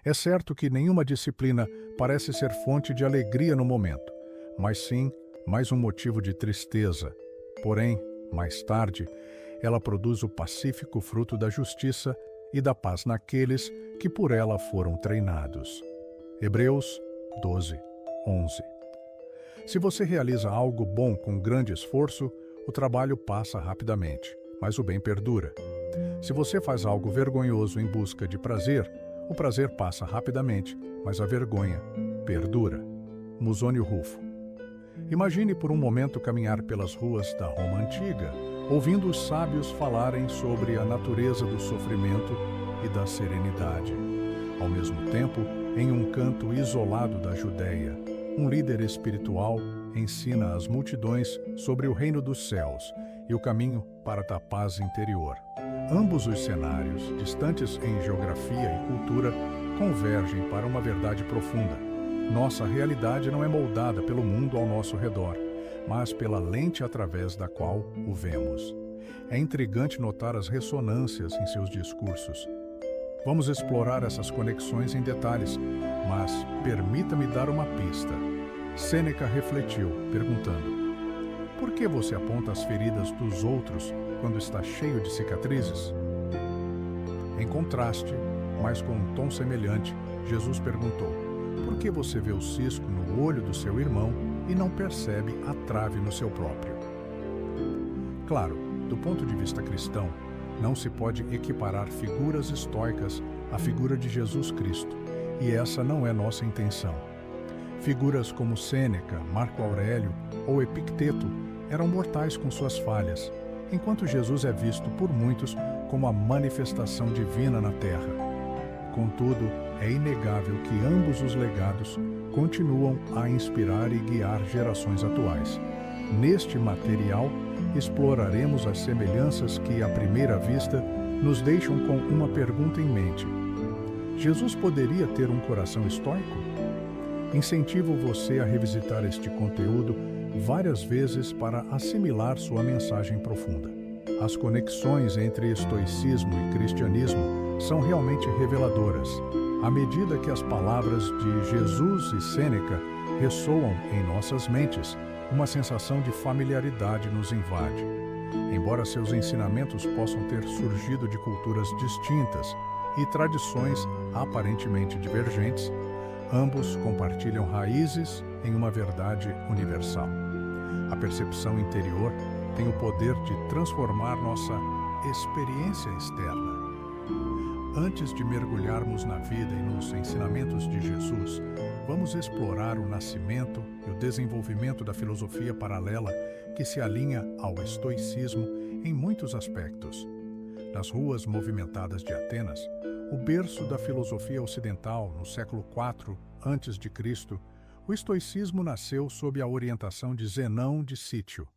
É certo que nenhuma disciplina parece ser fonte de alegria no momento, mas sim mais um motivo de tristeza. Porém, mais tarde, ela produz o pacífico fruto da justiça e da paz naqueles que por ela foram treinados. Hebreus 12, 11. Se você realiza algo bom com grande esforço, o trabalho passa rapidamente, mas o bem perdura. Se você faz algo vergonhoso em busca de prazer, o prazer passa rapidamente, mas a vergonha perdura. Musônio Rufo. Imagine por um momento caminhar pelas ruas da Roma antiga, ouvindo os sábios falarem sobre a natureza do sofrimento e da serenidade. Ao mesmo tempo, em um canto isolado da Judéia, um líder espiritual ensina às multidões sobre o reino dos céus e o caminho para a paz interior. Ambos os cenários, distantes em geografia e cultura, convergem para uma verdade profunda. Nossa realidade não é moldada pelo mundo ao nosso redor, mas pela lente através da qual o vemos. É intrigante notar as ressonâncias em seus discursos. Vamos explorar essas conexões em detalhes, mas permita-me dar uma pista. Sêneca refletiu, perguntando: por que você aponta as feridas dos outros quando está cheio de cicatrizes? Em contraste, mas com um tom semelhante, Jesus perguntou: por que você vê o cisco no olho do seu irmão e não percebe a trave no seu próprio? Claro, do ponto de vista cristão, não se pode equiparar figuras estoicas à figura de Jesus Cristo, e essa não é nossa intenção. Figuras como Sêneca, Marco Aurélio ou Epicteto eram mortais com suas falhas, enquanto Jesus é visto por muitos como a manifestação divina na Terra. Contudo, é inegável que ambos os legados continuam a inspirar e guiar gerações atuais. Neste material, exploraremos as semelhanças que, à primeira vista, nos deixam com uma pergunta em mente: Jesus poderia ter um coração estoico? Incentivo você a revisitar este conteúdo várias vezes para assimilar sua mensagem profunda. As conexões entre estoicismo e cristianismo são realmente reveladoras. À medida que as palavras de Jesus e Sêneca ressoam em nossas mentes, uma sensação de familiaridade nos invade. Embora seus ensinamentos possam ter surgido de culturas distintas e tradições aparentemente divergentes, ambos compartilham raízes em uma verdade universal. A percepção interior tem o poder de transformar nossa experiência externa. Antes de mergulharmos na vida e nos ensinamentos de Jesus, vamos explorar o nascimento e o desenvolvimento da filosofia paralela que se alinha ao estoicismo em muitos aspectos. Nas ruas movimentadas de Atenas, o berço da filosofia ocidental no século IV a.C., o estoicismo nasceu sob a orientação de Zenão de Cítio.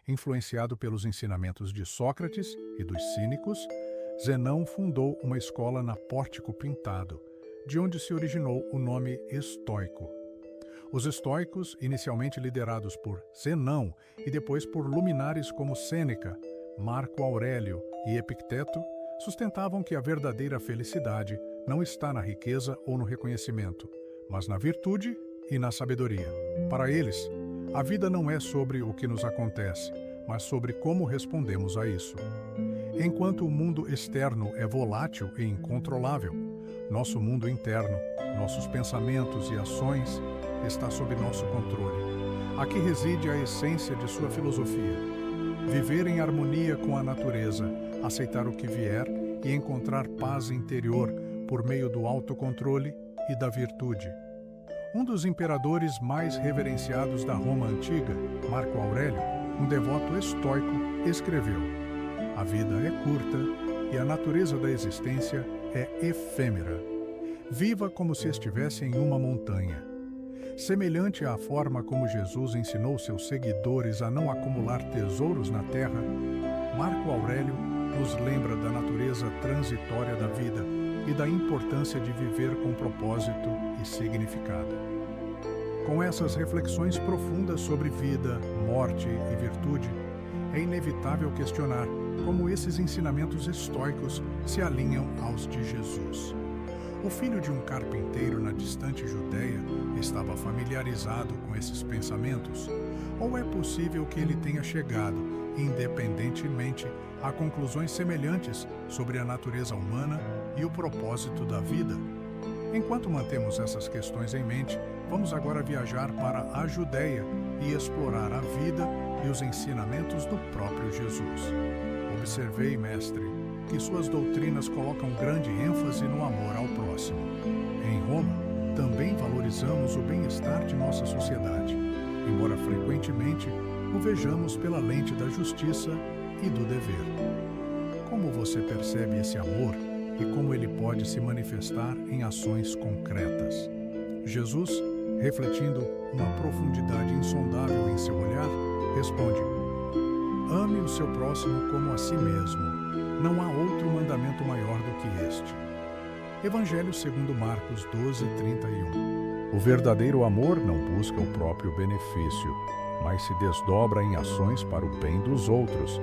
Influenciado pelos ensinamentos de Sócrates e dos cínicos, Zenão fundou uma escola na Pórtico Pintado, de onde se originou o nome estoico. Os estoicos, inicialmente liderados por Zenão e depois por luminares como Sêneca, Marco Aurélio e Epicteto, sustentavam que a verdadeira felicidade não está na riqueza ou no reconhecimento, mas na virtude e na sabedoria. Para eles, a vida não é sobre o que nos acontece, mas sobre como respondemos a isso. Enquanto o mundo externo é volátil e incontrolável, nosso mundo interno, nossos pensamentos e ações, está sob nosso controle. Aqui reside a essência de sua filosofia: viver em harmonia com a natureza, aceitar o que vier e encontrar paz interior por meio do autocontrole e da virtude. Um dos imperadores mais reverenciados da Roma antiga, Marco Aurélio, um devoto estoico, escreveu: a vida é curta e a natureza da existência é efêmera. Viva como se estivesse em uma montanha. Semelhante à forma como Jesus ensinou seus seguidores a não acumular tesouros na terra, Marco Aurélio nos lembra da natureza transitória da vida e da importância de viver com propósito e significado. Com essas reflexões profundas sobre vida, morte e virtude, é inevitável questionar como esses ensinamentos estoicos se alinham aos de Jesus. O filho de um carpinteiro na distante Judéia estava familiarizado com esses pensamentos? Ou é possível que ele tenha chegado, independentemente, a conclusões semelhantes sobre a natureza humana e o propósito da vida? Enquanto mantemos essas questões em mente, vamos agora viajar para a Judéia e explorar a vida e os ensinamentos do próprio Jesus. Observei, mestre, que suas doutrinas colocam grande ênfase no amor ao próximo. Em Roma, também valorizamos o bem-estar de nossa sociedade, embora frequentemente o vejamos pela lente da justiça e do dever. Como você percebe esse amor e como ele pode se manifestar em ações concretas? Jesus, refletindo uma profundidade insondável em seu olhar, responde: ame o seu próximo como a si mesmo. Não há outro mandamento maior do que este. Evangelho segundo Marcos 12:31. O verdadeiro amor não busca o próprio benefício, mas se desdobra em ações para o bem dos outros.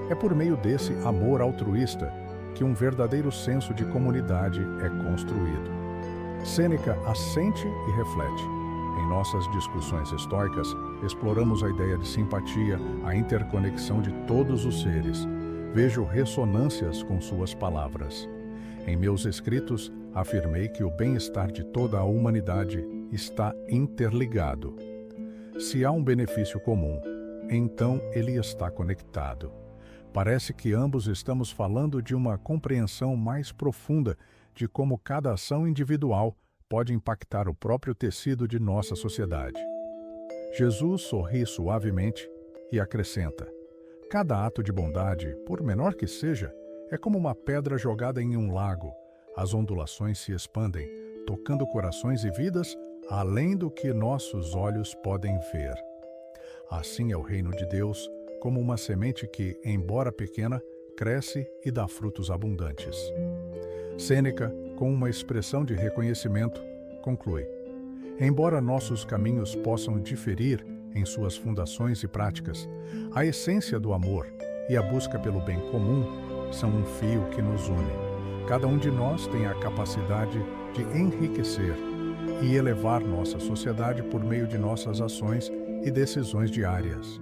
É por meio desse amor altruísta que um verdadeiro senso de comunidade é construído. Sêneca assente e reflete. Em nossas discussões estoicas, exploramos a ideia de simpatia, a interconexão de todos os seres. Vejo ressonâncias com suas palavras. Em meus escritos, afirmei que o bem-estar de toda a humanidade está interligado. Se há um benefício comum, então ele está conectado. Parece que ambos estamos falando de uma compreensão mais profunda de como cada ação individual pode impactar o próprio tecido de nossa sociedade. Jesus sorri suavemente e acrescenta: cada ato de bondade, por menor que seja, é como uma pedra jogada em um lago. As ondulações se expandem, tocando corações e vidas além do que nossos olhos podem ver. Assim é o reino de Deus, como uma semente que, embora pequena, cresce e dá frutos abundantes. Sêneca, com uma expressão de reconhecimento, conclui: embora nossos caminhos possam diferir em suas fundações e práticas, a essência do amor e a busca pelo bem comum são um fio que nos une. Cada um de nós tem a capacidade de enriquecer e elevar nossa sociedade por meio de nossas ações e decisões diárias.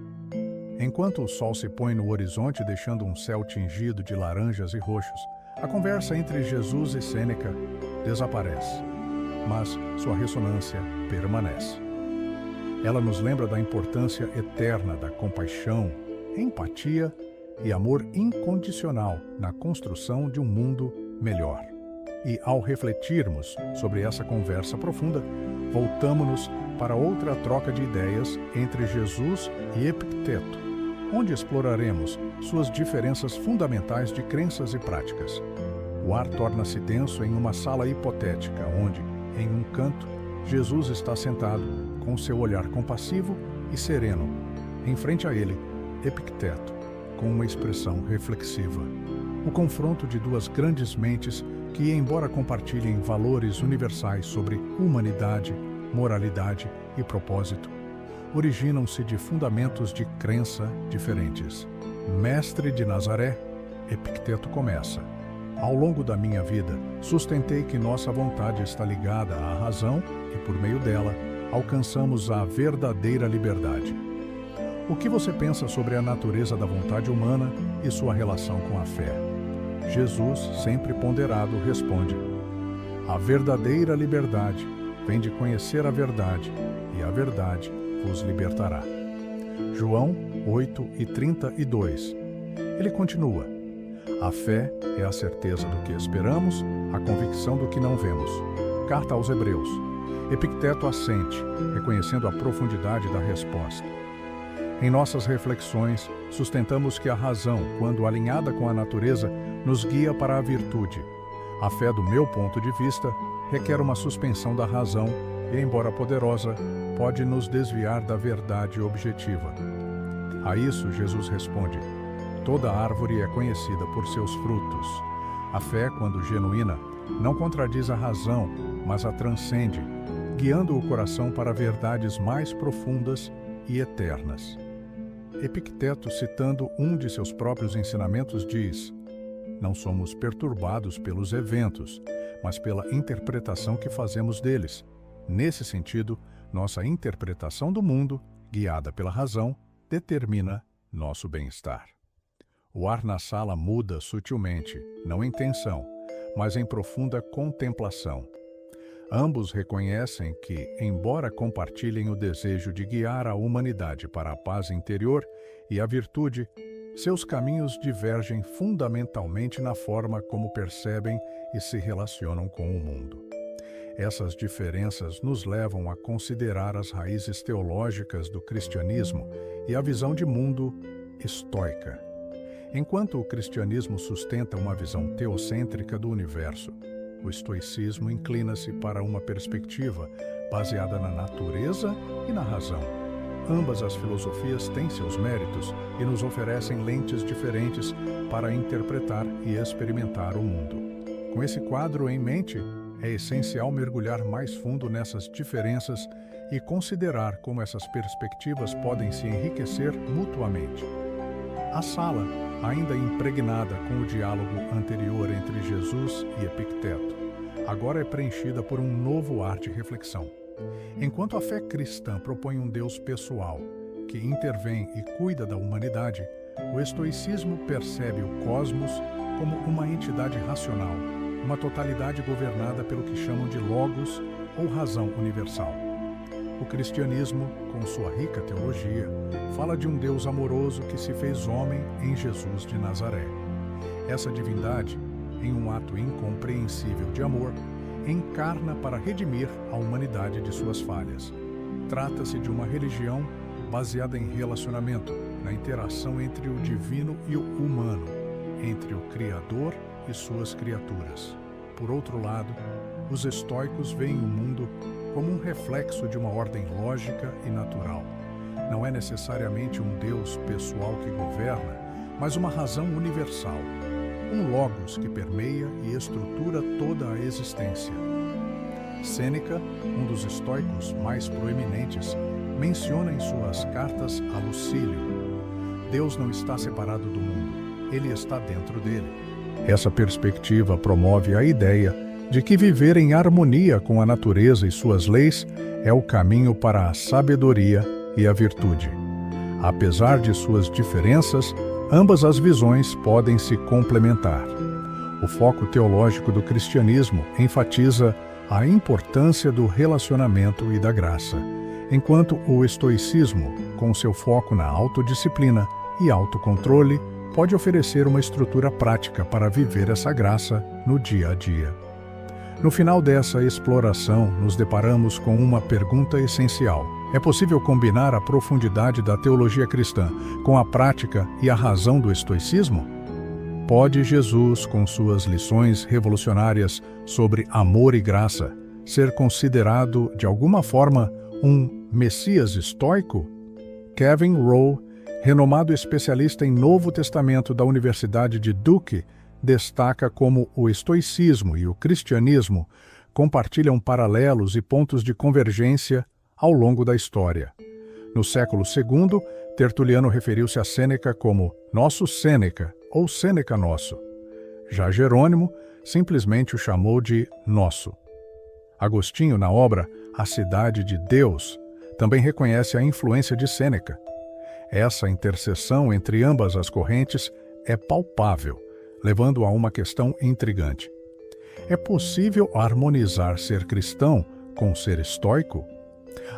Enquanto o sol se põe no horizonte, deixando um céu tingido de laranjas e roxos, a conversa entre Jesus e Sêneca desaparece, mas sua ressonância permanece. Ela nos lembra da importância eterna da compaixão, empatia e amor incondicional na construção de um mundo melhor. E ao refletirmos sobre essa conversa profunda, voltamo-nos para outra troca de ideias entre Jesus e Epicteto, onde exploraremos suas diferenças fundamentais de crenças e práticas. O ar torna-se denso em uma sala hipotética, onde, em um canto, Jesus está sentado, com seu olhar compassivo e sereno. Em frente a ele, Epicteto, com uma expressão reflexiva. O confronto de duas grandes mentes que, embora compartilhem valores universais sobre humanidade, moralidade e propósito, originam-se de fundamentos de crença diferentes. Mestre de Nazaré, Epicteto começa: ao longo da minha vida, sustentei que nossa vontade está ligada à razão e, por meio dela, alcançamos a verdadeira liberdade. O que você pensa sobre a natureza da vontade humana e sua relação com a fé? Jesus, sempre ponderado, responde: a verdadeira liberdade vem de conhecer a verdade, e a verdade vos libertará. João 8:32. Ele continua: a fé é a certeza do que esperamos, a convicção do que não vemos. Carta aos Hebreus. Epicteto assente, reconhecendo a profundidade da resposta. Em nossas reflexões, sustentamos que a razão, quando alinhada com a natureza, nos guia para a virtude. A fé, do meu ponto de vista, requer uma suspensão da razão e, embora poderosa, pode nos desviar da verdade objetiva. A isso, Jesus responde: toda árvore é conhecida por seus frutos. A fé, quando genuína, não contradiz a razão, mas a transcende, guiando o coração para verdades mais profundas e eternas. Epicteto, citando um de seus próprios ensinamentos, diz: não somos perturbados pelos eventos, mas pela interpretação que fazemos deles. Nesse sentido, nossa interpretação do mundo, guiada pela razão, determina nosso bem-estar. O ar na sala muda sutilmente, não em tensão, mas em profunda contemplação. Ambos reconhecem que, embora compartilhem o desejo de guiar a humanidade para a paz interior e a virtude, seus caminhos divergem fundamentalmente na forma como percebem e se relacionam com o mundo. Essas diferenças nos levam a considerar as raízes teológicas do cristianismo e a visão de mundo estoica. Enquanto o cristianismo sustenta uma visão teocêntrica do universo, o estoicismo inclina-se para uma perspectiva baseada na natureza e na razão. Ambas as filosofias têm seus méritos e nos oferecem lentes diferentes para interpretar e experimentar o mundo. Com esse quadro em mente, é essencial mergulhar mais fundo nessas diferenças e considerar como essas perspectivas podem se enriquecer mutuamente. A sala, ainda impregnada com o diálogo anterior entre Jesus e Epicteto, agora é preenchida por um novo ar de reflexão. Enquanto a fé cristã propõe um Deus pessoal, que intervém e cuida da humanidade, o estoicismo percebe o cosmos como uma entidade racional, uma totalidade governada pelo que chamam de logos ou razão universal. O cristianismo, com sua rica teologia, fala de um Deus amoroso que se fez homem em Jesus de Nazaré. Essa divindade, em um ato incompreensível de amor, encarna para redimir a humanidade de suas falhas. Trata-se de uma religião baseada em relacionamento, na interação entre o divino e o humano, entre o Criador e suas criaturas. Por outro lado, os estoicos veem o mundo como um reflexo de uma ordem lógica e natural. Não é necessariamente um Deus pessoal que governa, mas uma razão universal, um logos que permeia e estrutura toda a existência. Sêneca, um dos estoicos mais proeminentes, menciona em suas cartas a Lucílio: Deus não está separado do mundo, ele está dentro dele. Essa perspectiva promove a ideia de que viver em harmonia com a natureza e suas leis é o caminho para a sabedoria e a virtude. Apesar de suas diferenças, ambas as visões podem se complementar. O foco teológico do cristianismo enfatiza a importância do relacionamento e da graça, enquanto o estoicismo, com seu foco na autodisciplina e autocontrole, pode oferecer uma estrutura prática para viver essa graça no dia a dia. No final dessa exploração, nos deparamos com uma pergunta essencial. É possível combinar a profundidade da teologia cristã com a prática e a razão do estoicismo? Pode Jesus, com suas lições revolucionárias sobre amor e graça, ser considerado, de alguma forma, um Messias estoico? Kevin Rowe, renomado especialista em Novo Testamento da Universidade de Duke, destaca como o estoicismo e o cristianismo compartilham paralelos e pontos de convergência ao longo da história. No século II, Tertuliano referiu-se a Sêneca como nosso Sêneca ou Sêneca nosso. Já Jerônimo simplesmente o chamou de nosso. Agostinho, na obra A Cidade de Deus, também reconhece a influência de Sêneca. Essa interseção entre ambas as correntes é palpável, levando a uma questão intrigante. É possível harmonizar ser cristão com ser estoico?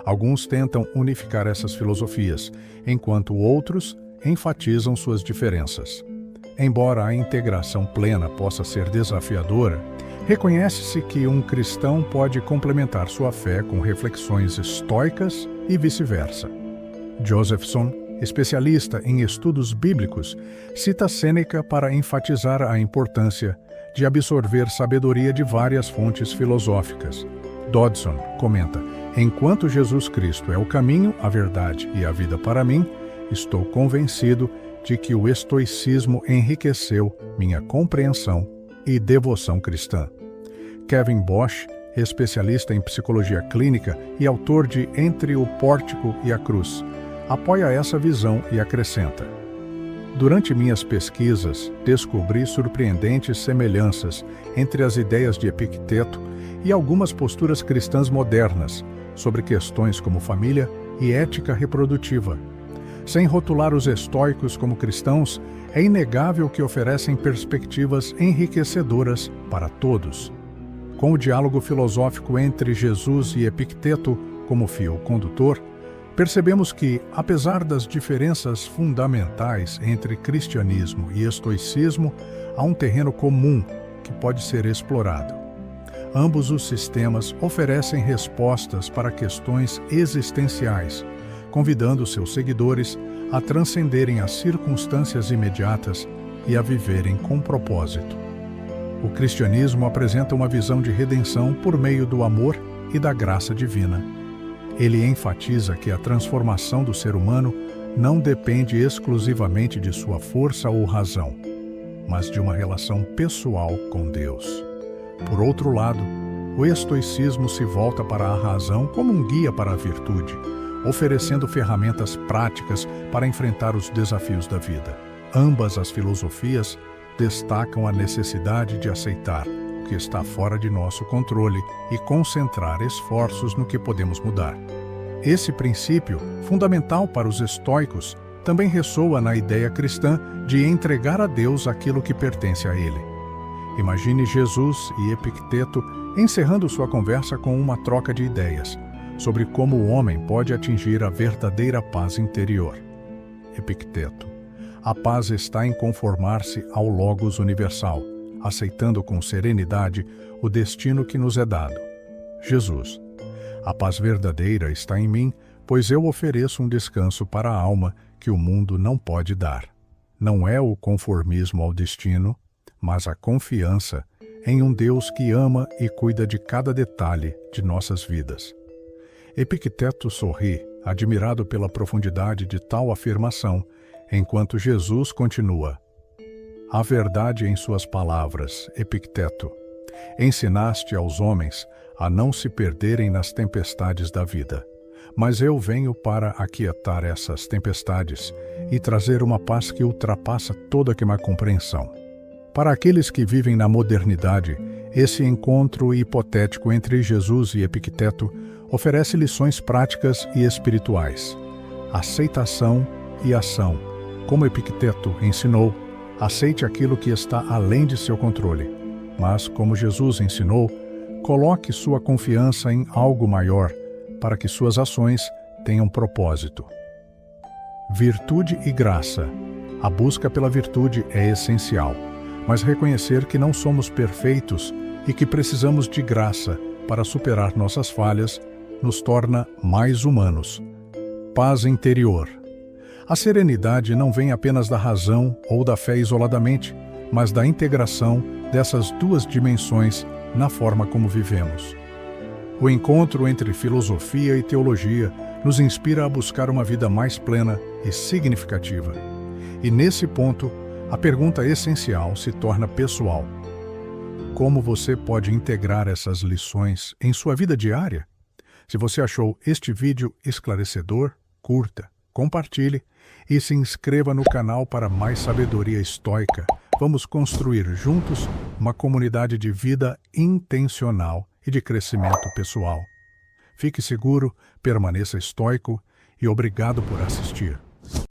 Alguns tentam unificar essas filosofias, enquanto outros enfatizam suas diferenças. Embora a integração plena possa ser desafiadora, reconhece-se que um cristão pode complementar sua fé com reflexões estoicas e vice-versa. Josephson, especialista em estudos bíblicos, cita Sêneca para enfatizar a importância de absorver sabedoria de várias fontes filosóficas. Dodson comenta: enquanto Jesus Cristo é o caminho, a verdade e a vida para mim, estou convencido de que o estoicismo enriqueceu minha compreensão e devoção cristã. Kevin Bosch, especialista em psicologia clínica e autor de Entre o Pórtico e a Cruz, apoia essa visão e acrescenta: Durante minhas pesquisas, descobri surpreendentes semelhanças entre as ideias de Epicteto e algumas posturas cristãs modernas sobre questões como família e ética reprodutiva. Sem rotular os estoicos como cristãos, é inegável que oferecem perspectivas enriquecedoras para todos. Com o diálogo filosófico entre Jesus e Epicteto como fio condutor, percebemos que, apesar das diferenças fundamentais entre cristianismo e estoicismo, há um terreno comum que pode ser explorado. Ambos os sistemas oferecem respostas para questões existenciais, convidando seus seguidores a transcenderem as circunstâncias imediatas e a viverem com propósito. O cristianismo apresenta uma visão de redenção por meio do amor e da graça divina. Ele enfatiza que a transformação do ser humano não depende exclusivamente de sua força ou razão, mas de uma relação pessoal com Deus. Por outro lado, o estoicismo se volta para a razão como um guia para a virtude, oferecendo ferramentas práticas para enfrentar os desafios da vida. Ambas as filosofias destacam a necessidade de aceitar o que está fora de nosso controle e concentrar esforços no que podemos mudar. Esse princípio, fundamental para os estoicos, também ressoa na ideia cristã de entregar a Deus aquilo que pertence a Ele. Imagine Jesus e Epicteto encerrando sua conversa com uma troca de ideias sobre como o homem pode atingir a verdadeira paz interior. Epicteto: a paz está em conformar-se ao Logos universal, aceitando com serenidade o destino que nos é dado. Jesus: a paz verdadeira está em mim, pois eu ofereço um descanso para a alma que o mundo não pode dar. Não é o conformismo ao destino, mas a confiança em um Deus que ama e cuida de cada detalhe de nossas vidas. Epicteto sorri, admirado pela profundidade de tal afirmação, enquanto Jesus continua: há verdade em suas palavras, Epicteto. Ensinaste aos homens a não se perderem nas tempestades da vida. Mas eu venho para aquietar essas tempestades e trazer uma paz que ultrapassa toda a compreensão. Para aqueles que vivem na modernidade, esse encontro hipotético entre Jesus e Epicteto oferece lições práticas e espirituais. Aceitação e ação. Como Epicteto ensinou, aceite aquilo que está além de seu controle. Mas, como Jesus ensinou, coloque sua confiança em algo maior para que suas ações tenham propósito. Virtude e graça. A busca pela virtude é essencial, mas reconhecer que não somos perfeitos e que precisamos de graça para superar nossas falhas nos torna mais humanos. Paz interior. A serenidade não vem apenas da razão ou da fé isoladamente, mas da integração dessas duas dimensões na forma como vivemos. O encontro entre filosofia e teologia nos inspira a buscar uma vida mais plena e significativa. E nesse ponto, a pergunta essencial se torna pessoal. Como você pode integrar essas lições em sua vida diária? Se você achou este vídeo esclarecedor, curta, compartilhe e se inscreva no canal para mais sabedoria estoica. Vamos construir juntos uma comunidade de vida intencional e de crescimento pessoal. Fique seguro, permaneça estoico e obrigado por assistir.